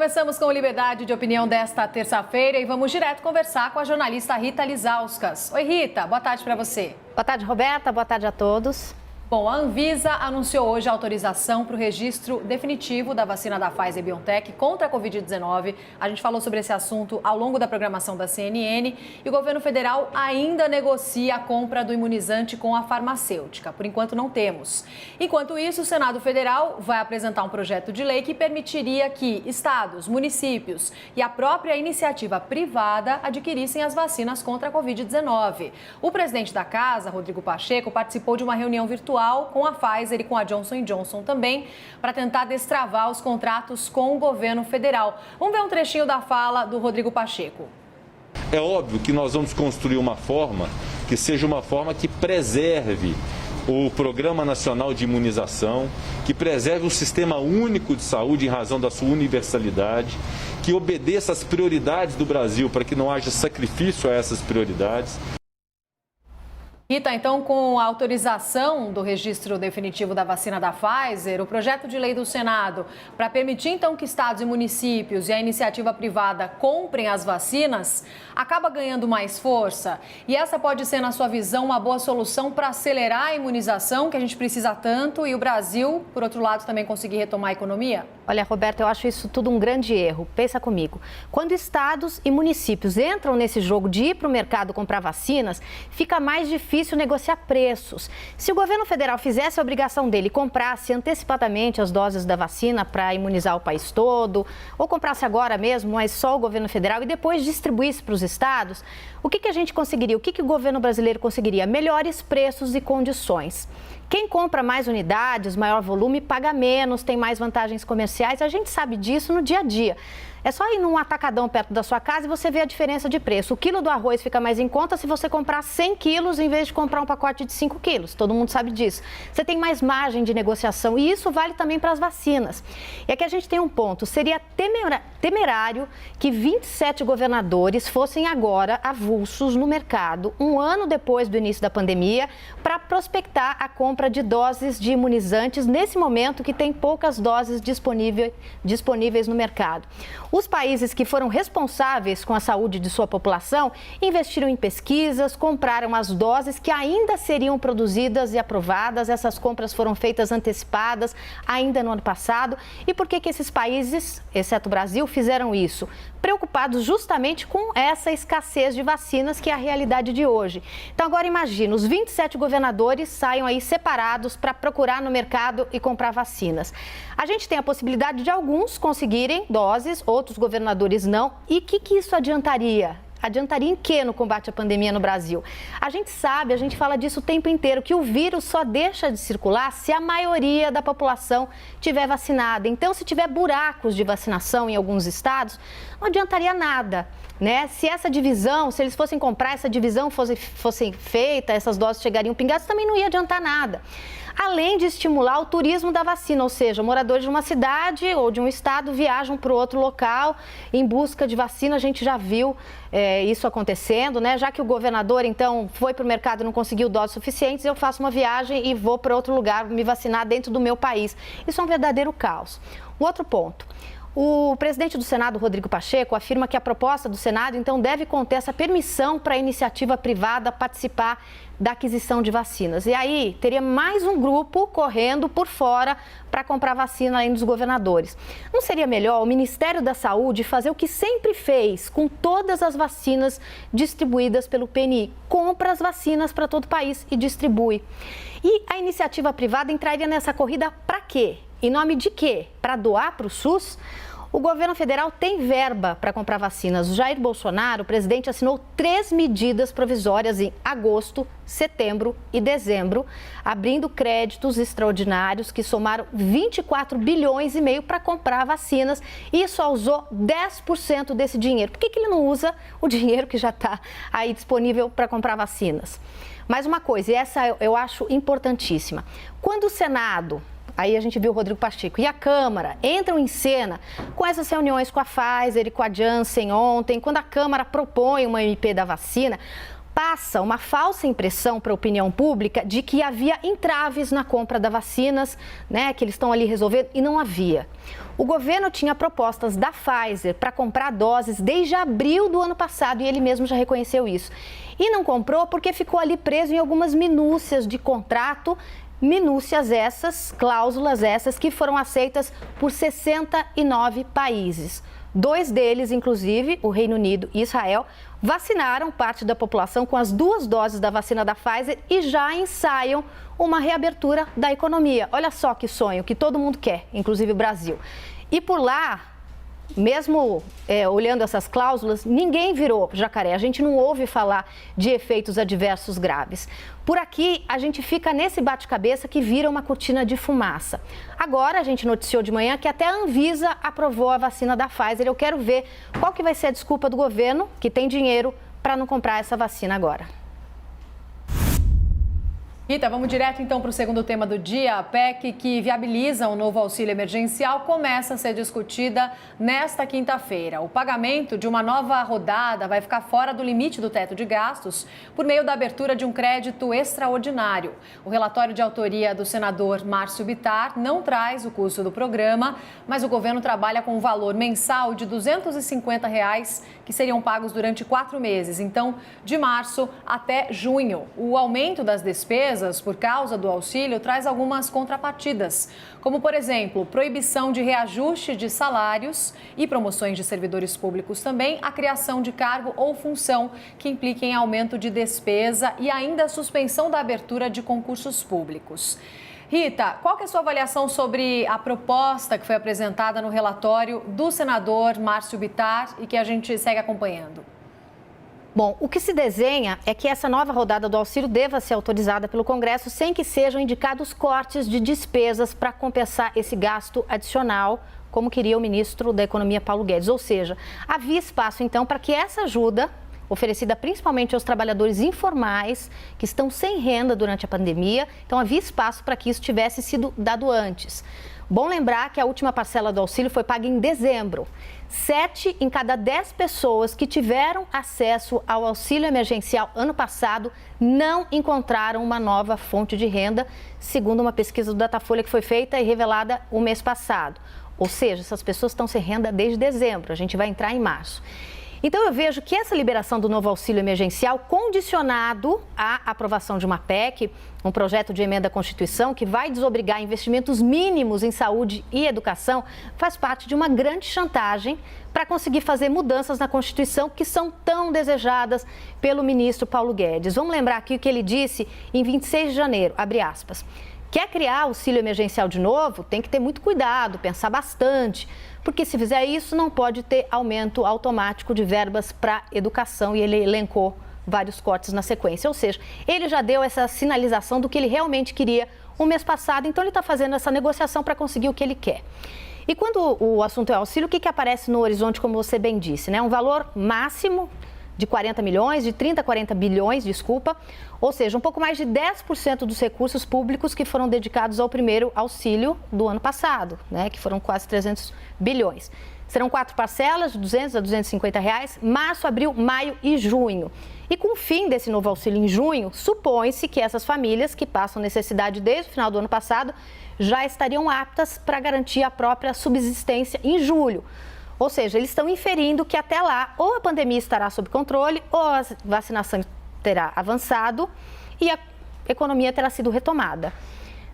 Começamos com o Liberdade de Opinião desta terça-feira e vamos direto conversar com a jornalista Rita Lizauskas. Oi, Rita, boa tarde para você. Boa tarde, Roberta. Boa tarde a todos. Bom, a Anvisa anunciou hoje a autorização para o registro definitivo da vacina da Pfizer-BioNTech contra a Covid-19. A gente falou sobre esse assunto ao longo da programação da CNN e o governo federal ainda negocia a compra do imunizante com a farmacêutica. Por enquanto, não temos. Enquanto isso, o Senado Federal vai apresentar um projeto de lei que permitiria que estados, municípios e a própria iniciativa privada adquirissem as vacinas contra a Covid-19. O presidente da Casa, Rodrigo Pacheco, participou de uma reunião virtual com a Pfizer e com a Johnson & Johnson também, para tentar destravar os contratos com o governo federal. Vamos ver um trechinho da fala do Rodrigo Pacheco. É óbvio que nós vamos construir uma forma que seja uma forma que preserve o Programa Nacional de Imunização, que preserve o Sistema Único de Saúde em razão da sua universalidade, que obedeça às prioridades do Brasil para que não haja sacrifício a essas prioridades. Rita, então, com a autorização do registro definitivo da vacina da Pfizer, o projeto de lei do Senado para permitir, então, que estados e municípios e a iniciativa privada comprem as vacinas, acaba ganhando mais força. E essa pode ser, na sua visão, uma boa solução para acelerar a imunização que a gente precisa tanto e o Brasil, por outro lado, também conseguir retomar a economia? Olha, Roberta, eu acho isso tudo um grande erro. Pensa comigo. Quando estados e municípios entram nesse jogo de ir para o mercado comprar vacinas, fica mais difícil negociar preços. Se o governo federal fizesse a obrigação dele e comprasse antecipadamente as doses da vacina para imunizar o país todo, ou comprasse agora mesmo, mas só o governo federal, e depois distribuísse para os estados, o que a gente conseguiria? O que o governo brasileiro conseguiria? Melhores preços e condições. Quem compra mais unidades, maior volume, paga menos, tem mais vantagens comerciais. A gente sabe disso no dia a dia. É só ir num atacadão perto da sua casa e você vê a diferença de preço. O quilo do arroz fica mais em conta se você comprar 100 quilos em vez de comprar um pacote de 5 quilos. Todo mundo sabe disso. Você tem mais margem de negociação e isso vale também para as vacinas. E aqui a gente tem um ponto. Seria temerário que 27 governadores fossem agora avulsos no mercado, um ano depois do início da pandemia, para prospectar a compra de doses de imunizantes nesse momento que tem poucas doses disponíveis no mercado. Os países que foram responsáveis com a saúde de sua população investiram em pesquisas, compraram as doses que ainda seriam produzidas e aprovadas. Essas compras foram feitas antecipadas ainda no ano passado. E por que esses países, exceto o Brasil, fizeram isso? Preocupados justamente com essa escassez de vacinas que é a realidade de hoje. Então agora imagina, os 27 governadores saiam aí separados para procurar no mercado e comprar vacinas. A gente tem a possibilidade de alguns conseguirem doses, outros governadores não. E o que isso adiantaria? Adiantaria em quê no combate à pandemia no Brasil? A gente sabe, a gente fala disso o tempo inteiro, que o vírus só deixa de circular se a maioria da população tiver vacinada. Então, se tiver buracos de vacinação em alguns estados, não adiantaria nada, né? Se essa divisão, se eles fossem comprar, essa divisão fosse feita, essas doses chegariam pingadas, também não ia adiantar nada. Além de estimular o turismo da vacina, ou seja, moradores de uma cidade ou de um estado viajam para o outro local em busca de vacina. A gente já viu isso acontecendo, né? Já que o governador, então, foi para o mercado e não conseguiu doses suficientes, eu faço uma viagem e vou para outro lugar me vacinar dentro do meu país. Isso é um verdadeiro caos. Um outro ponto. O presidente do Senado, Rodrigo Pacheco, afirma que a proposta do Senado, então, deve conter essa permissão para a iniciativa privada participar da aquisição de vacinas. E aí, teria mais um grupo correndo por fora para comprar vacina além dos governadores. Não seria melhor o Ministério da Saúde fazer o que sempre fez com todas as vacinas distribuídas pelo PNI? Compra as vacinas para todo o país e distribui. E a iniciativa privada entraria nessa corrida para quê? Em nome de quê? Para doar para o SUS? O governo federal tem verba para comprar vacinas. O Jair Bolsonaro, o presidente, assinou 3 medidas provisórias em agosto, setembro e dezembro, abrindo créditos extraordinários que somaram 24 bilhões e meio para comprar vacinas e só usou 10% desse dinheiro. Por que ele não usa o dinheiro que já está aí disponível para comprar vacinas? Mais uma coisa, e essa eu acho importantíssima. Quando o Senado... Aí a gente viu o Rodrigo Pacheco e a Câmara entram em cena com essas reuniões com a Pfizer e com a Janssen ontem, quando a Câmara propõe uma MP da vacina. passa uma falsa impressão para a opinião pública de que havia entraves na compra das vacinas, né, que eles estão ali resolvendo, e não havia. O governo tinha propostas da Pfizer para comprar doses desde abril do ano passado e ele mesmo já reconheceu isso. E não comprou porque ficou ali preso em algumas minúcias de contrato, minúcias essas, cláusulas essas que foram aceitas por 69 países. 2 deles, inclusive, o Reino Unido e Israel, vacinaram parte da população com as 2 doses da vacina da Pfizer e já ensaiam uma reabertura da economia. Olha só que sonho que todo mundo quer, inclusive o Brasil. E por lá, mesmo olhando essas cláusulas, ninguém virou jacaré. A gente não ouve falar de efeitos adversos graves. Por aqui, a gente fica nesse bate-cabeça que vira uma cortina de fumaça. Agora, a gente noticiou de manhã que até a Anvisa aprovou a vacina da Pfizer. Eu quero ver qual que vai ser a desculpa do governo, que tem dinheiro, para não comprar essa vacina agora. Rita, vamos direto então para o segundo tema do dia. A PEC que viabiliza o novo auxílio emergencial começa a ser discutida nesta quinta-feira. O pagamento de uma nova rodada vai ficar fora do limite do teto de gastos por meio da abertura de um crédito extraordinário. O relatório de autoria do senador Márcio Bittar não traz o custo do programa, mas o governo trabalha com um valor mensal de R$ 250, que seriam pagos durante 4 meses, então de março até junho. O aumento das despesas por causa do auxílio traz algumas contrapartidas, como, por exemplo, proibição de reajuste de salários e promoções de servidores públicos também, a criação de cargo ou função que impliquem aumento de despesa e ainda a suspensão da abertura de concursos públicos. Rita, qual que é a sua avaliação sobre a proposta que foi apresentada no relatório do senador Márcio Bittar e que a gente segue acompanhando? Bom, o que se desenha é que essa nova rodada do auxílio deva ser autorizada pelo Congresso sem que sejam indicados cortes de despesas para compensar esse gasto adicional, como queria o ministro da Economia, Paulo Guedes. Ou seja, havia espaço, então, para que essa ajuda, oferecida principalmente aos trabalhadores informais que estão sem renda durante a pandemia, então havia espaço para que isso tivesse sido dado antes. Bom lembrar que a última parcela do auxílio foi paga em dezembro. 7 em cada 10 pessoas que tiveram acesso ao auxílio emergencial ano passado não encontraram uma nova fonte de renda, segundo uma pesquisa do Datafolha que foi feita e revelada o mês passado. Ou seja, essas pessoas estão sem renda desde dezembro, a gente vai entrar em março. Então, eu vejo que essa liberação do novo auxílio emergencial, condicionado à aprovação de uma PEC, um projeto de emenda à Constituição, que vai desobrigar investimentos mínimos em saúde e educação, faz parte de uma grande chantagem para conseguir fazer mudanças na Constituição que são tão desejadas pelo ministro Paulo Guedes. Vamos lembrar aqui o que ele disse em 26 de janeiro, abre aspas. Quer criar auxílio emergencial de novo? Tem que ter muito cuidado, pensar bastante, porque se fizer isso não pode ter aumento automático de verbas para educação, e ele elencou vários cortes na sequência. Ou seja, ele já deu essa sinalização do que ele realmente queria o mês passado, então ele está fazendo essa negociação para conseguir o que ele quer. E quando o assunto é auxílio, o que aparece no horizonte, como você bem disse, né? Um valor máximo de 40 milhões, de 30 a 40 bilhões, desculpa, ou seja, um pouco mais de 10% dos recursos públicos que foram dedicados ao primeiro auxílio do ano passado, né, que foram quase 300 bilhões. Serão 4 parcelas de 200 a 250 reais, março, abril, maio e junho. E com o fim desse novo auxílio em junho, supõe-se que essas famílias que passam necessidade desde o final do ano passado já estariam aptas para garantir a própria subsistência em julho. Ou seja, eles estão inferindo que até lá ou a pandemia estará sob controle ou a vacinação terá avançado e a economia terá sido retomada.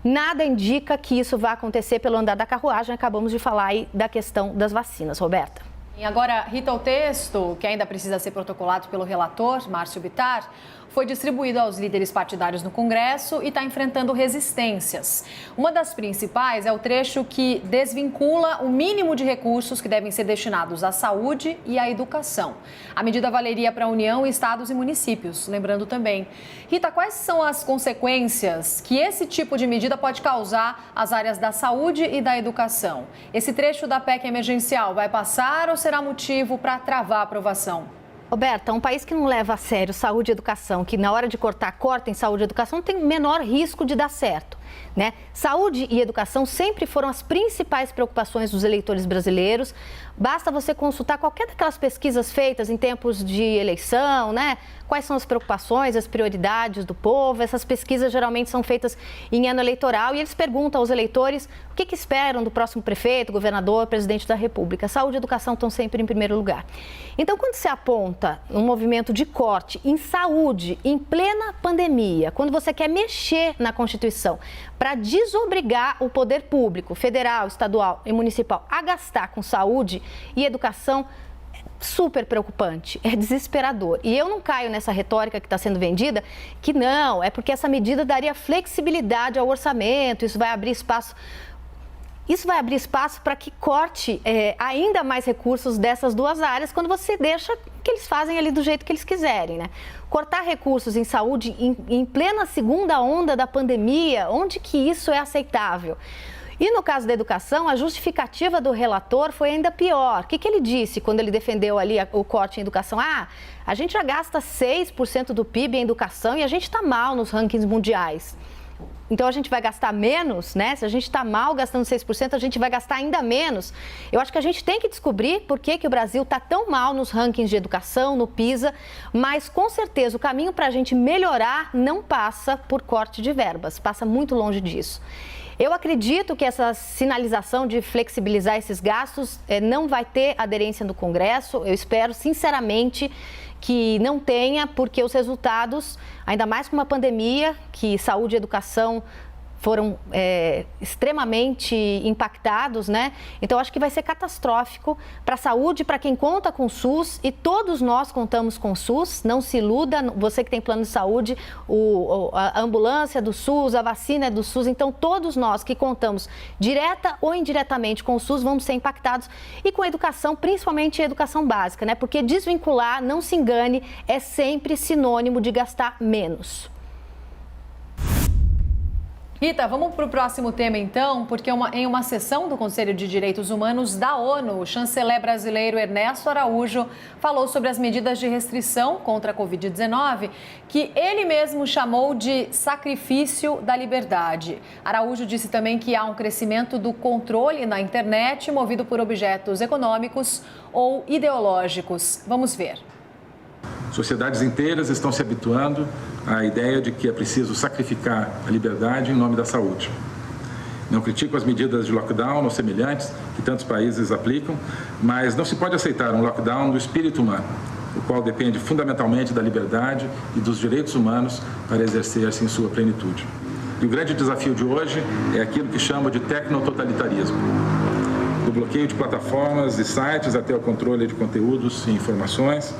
Nada indica que isso vá acontecer pelo andar da carruagem. Acabamos de falar aí da questão das vacinas, Roberta. E agora, Rita, o texto, que ainda precisa ser protocolado pelo relator, Márcio Bittar, foi distribuído aos líderes partidários no Congresso e está enfrentando resistências. Uma das principais é o trecho que desvincula o mínimo de recursos que devem ser destinados à saúde e à educação. A medida valeria para a União, estados e municípios, lembrando também. Rita, quais são as consequências que esse tipo de medida pode causar às áreas da saúde e da educação? Esse trecho da PEC emergencial vai passar ou será motivo para travar a aprovação? Roberta, um país que não leva a sério saúde e educação, que na hora de corta em saúde e educação, tem menor risco de dar certo, né? Saúde e educação sempre foram as principais preocupações dos eleitores brasileiros. Basta você consultar qualquer daquelas pesquisas feitas em tempos de eleição, né? quais são as preocupações, as prioridades do povo. Essas pesquisas geralmente são feitas em ano eleitoral e eles perguntam aos eleitores o que esperam do próximo prefeito, governador, presidente da República. Saúde e educação estão sempre em primeiro lugar. Então, quando se aponta um movimento de corte em saúde, em plena pandemia, quando você quer mexer na Constituição para desobrigar o poder público, federal, estadual e municipal a gastar com saúde e educação, é super preocupante, é desesperador. E eu não caio nessa retórica que está sendo vendida, que não, é porque essa medida daria flexibilidade ao orçamento, isso vai abrir espaço para que corte ainda mais recursos dessas duas áreas quando você deixa que eles fazem ali do jeito que eles quiserem, né? Cortar recursos em saúde em plena segunda onda da pandemia, onde que isso é aceitável? E no caso da educação, a justificativa do relator foi ainda pior. O que ele disse quando ele defendeu ali o corte em educação? A gente já gasta 6% do PIB em educação e a gente está mal nos rankings mundiais. Então, a gente vai gastar menos, né? Se a gente está mal gastando 6%, a gente vai gastar ainda menos. Eu acho que a gente tem que descobrir por que o Brasil está tão mal nos rankings de educação, no PISA, mas, com certeza, o caminho para a gente melhorar não passa por corte de verbas, passa muito longe disso. Eu acredito que essa sinalização de flexibilizar esses gastos não vai ter aderência no Congresso. Eu espero, sinceramente, que não tenha, porque os resultados, ainda mais com uma pandemia, que saúde e educação foram extremamente impactados, né? Então, acho que vai ser catastrófico para a saúde, para quem conta com o SUS, e todos nós contamos com o SUS, não se iluda, você que tem plano de saúde, a ambulância do SUS, a vacina é do SUS, então todos nós que contamos direta ou indiretamente com o SUS vamos ser impactados, e com a educação, principalmente a educação básica, né? Porque desvincular, não se engane, é sempre sinônimo de gastar menos. Rita, vamos para o próximo tema então, porque em uma sessão do Conselho de Direitos Humanos da ONU, o chanceler brasileiro Ernesto Araújo falou sobre as medidas de restrição contra a Covid-19, que ele mesmo chamou de sacrifício da liberdade. Araújo disse também que há um crescimento do controle na internet movido por objetos econômicos ou ideológicos. Vamos ver. Sociedades inteiras estão se habituando à ideia de que é preciso sacrificar a liberdade em nome da saúde. Não critico as medidas de lockdown ou semelhantes que tantos países aplicam, mas não se pode aceitar um lockdown do espírito humano, o qual depende fundamentalmente da liberdade e dos direitos humanos para exercer-se em sua plenitude. E o grande desafio de hoje é aquilo que chamo de tecnototalitarismo. Do bloqueio de plataformas e sites até o controle de conteúdos e informações,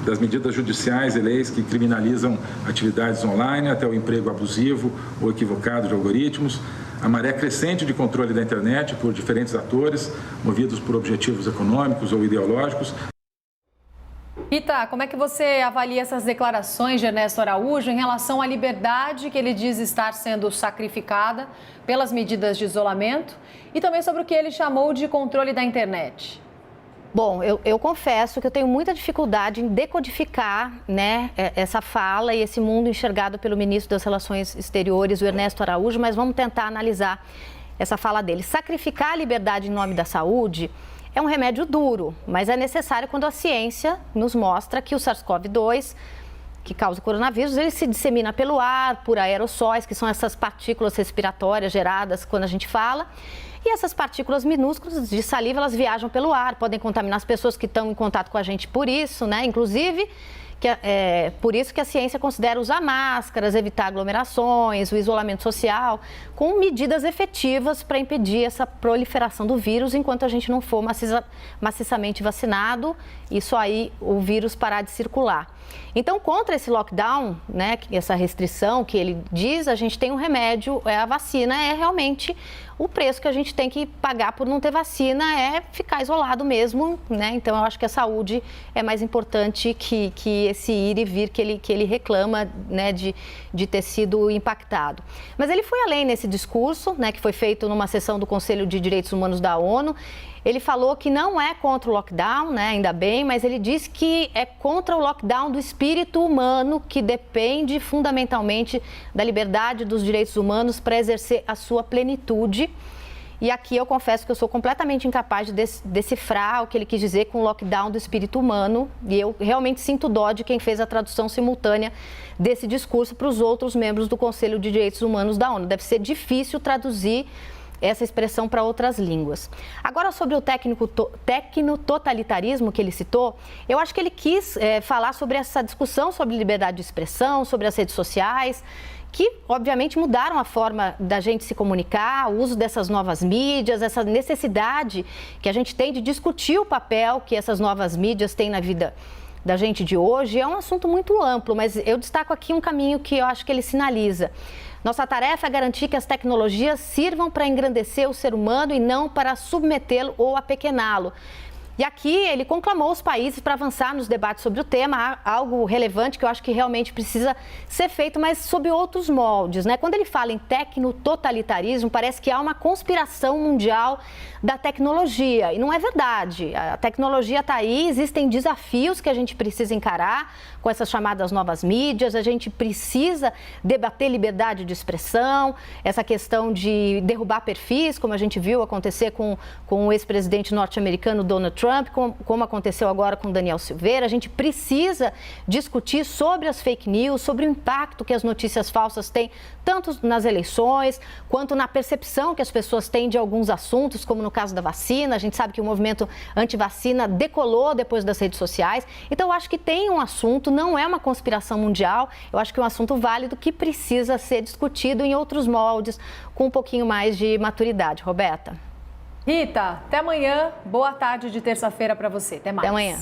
das medidas judiciais e leis que criminalizam atividades online, até o emprego abusivo ou equivocado de algoritmos, a maré crescente de controle da internet por diferentes atores, movidos por objetivos econômicos ou ideológicos. Rita, como é que você avalia essas declarações de Ernesto Araújo em relação à liberdade que ele diz estar sendo sacrificada pelas medidas de isolamento e também sobre o que ele chamou de controle da internet? Bom, eu confesso que eu tenho muita dificuldade em decodificar, né, essa fala e esse mundo enxergado pelo ministro das Relações Exteriores, o Ernesto Araújo, mas vamos tentar analisar essa fala dele. Sacrificar a liberdade em nome da saúde é um remédio duro, mas é necessário quando a ciência nos mostra que o SARS-CoV-2, que causa o coronavírus, ele se dissemina pelo ar, por aerossóis, que são essas partículas respiratórias geradas quando a gente fala. E essas partículas minúsculas de saliva, elas viajam pelo ar, podem contaminar as pessoas que estão em contato com a gente por isso, né? Inclusive, por isso que a ciência considera usar máscaras, evitar aglomerações, o isolamento social, com medidas efetivas para impedir essa proliferação do vírus enquanto a gente não for maciçamente vacinado e só aí o vírus parar de circular. Então, contra esse lockdown, né, essa restrição que ele diz, a gente tem um remédio, a vacina é realmente o preço que a gente tem que pagar por não ter vacina, é ficar isolado mesmo, né? Então, eu acho que a saúde é mais importante que esse ir e vir que ele reclama, né, de ter sido impactado. Mas ele foi além nesse discurso, né, que foi feito numa sessão do Conselho de Direitos Humanos da ONU. Ele falou que não é contra o lockdown, né, ainda bem, mas ele disse que é contra o lockdown do espírito humano, que depende fundamentalmente da liberdade dos direitos humanos para exercer a sua plenitude. E aqui eu confesso que eu sou completamente incapaz de decifrar o que ele quis dizer com o lockdown do espírito humano. E eu realmente sinto dó de quem fez a tradução simultânea desse discurso para os outros membros do Conselho de Direitos Humanos da ONU. Deve ser difícil traduzir essa expressão para outras línguas. Agora, sobre o tecno-totalitarismo que ele citou, eu acho que ele quis falar sobre essa discussão sobre liberdade de expressão, sobre as redes sociais, que, obviamente, mudaram a forma da gente se comunicar, o uso dessas novas mídias, essa necessidade que a gente tem de discutir o papel que essas novas mídias têm na vida da gente de hoje. É um assunto muito amplo, mas eu destaco aqui um caminho que eu acho que ele sinaliza. Nossa tarefa é garantir que as tecnologias sirvam para engrandecer o ser humano e não para submetê-lo ou apequená-lo. E aqui ele conclamou os países para avançar nos debates sobre o tema, algo relevante que eu acho que realmente precisa ser feito, mas sob outros moldes, né? Quando ele fala em tecno-totalitarismo, parece que há uma conspiração mundial da tecnologia, e não é verdade. A tecnologia está aí, existem desafios que a gente precisa encarar com essas chamadas novas mídias, a gente precisa debater liberdade de expressão, essa questão de derrubar perfis, como a gente viu acontecer com o ex-presidente norte-americano Donald Trump, como aconteceu agora com Daniel Silveira. A gente precisa discutir sobre as fake news, sobre o impacto que as notícias falsas têm, tanto nas eleições, quanto na percepção que as pessoas têm de alguns assuntos, como no caso da vacina. A gente sabe que o movimento anti-vacina decolou depois das redes sociais. Então, eu acho que tem um assunto, não é uma conspiração mundial, eu acho que é um assunto válido que precisa ser discutido em outros moldes, com um pouquinho mais de maturidade. Roberta? Rita, até amanhã. Boa tarde de terça-feira para você. Até mais. Até amanhã.